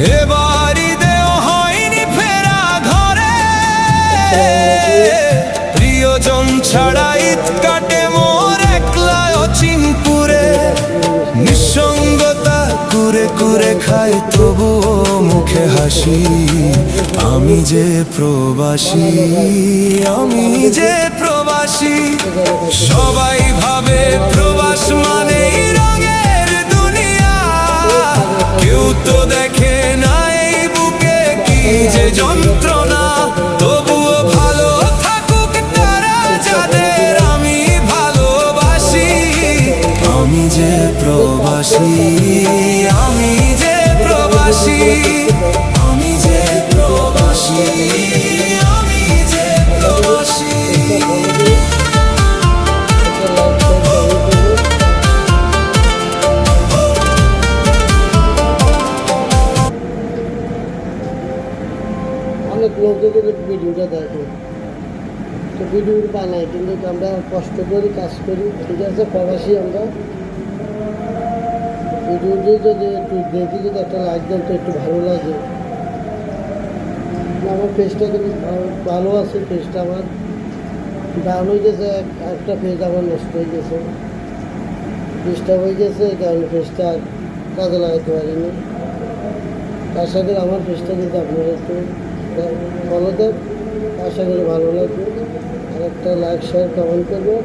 এবারই দেও হয়নি ফেরা ঘরে, প্রিয়জন ছাড়া ঈদ কাটে মোর একলা অচিনপুরে। নিঃসঙ্গতা কুরে কুরে খায় তবুও মুখে হাসি, আমি যে প্রবাসী, আমি যে প্রবাসী। সবাই ভাবে প্রবাস মানেই রঙের দুনিয়া, কেউ তো দেখে না এই বুকে কি যে যন্ত্রণা। তবুও ভালো থাকুক তারা যাদের আমি ভালোবাসি, আমি যে প্রবাসী, আমি যে প্রবাসী, আমি যে প্রবাসী, আমি যে প্রবাসী। অনেক লোকদের ভিডিওটা দেখে, তো ভিডিও বানাই, কিন্তু আমরা কষ্ট করি, কাজ করি, ঠিক আছে, প্রবাসী আমরা। ভিডিওটি যদি একটু দেখি, যদি একটা লাইক দেন তো একটু ভালো লাগে। আমার পেজটা কিন্তু ভালো আছে, পেজটা আমার ডাউন হয়ে গেছে, একটা পেজ আমার নষ্ট হয়ে গেছে, ডিস্টার্ব হয়ে গেছে, এই কারণে পেজটা কাজে লাগাতে পারিনি। আশা করি আমার পেজটা যদি আপনারা একটু ফলো দেন, আশা করি ভালো লাগবে। আর একটা লাইক, শেয়ার, কমেন্ট করবেন।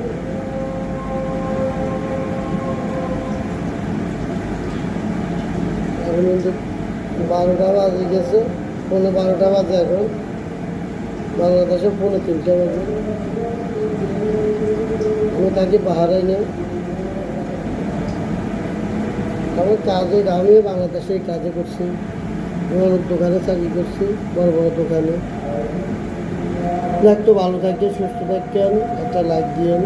এখন কিন্তু 12টা বাজে গেছে, 12:15 বাজে এখন, বাংলাদেশে 3:30 বাজে। আমি থাকি পাহাড়াই নেই, আমার কাজে আমিও বাংলাদেশে কাজে করছি, বড় দোকানে চাকরি করছি, বড় বড় দোকানে। একটু ভালো থাকতেন, সুস্থ থাকতেন, একটা লাইক দিয়েন।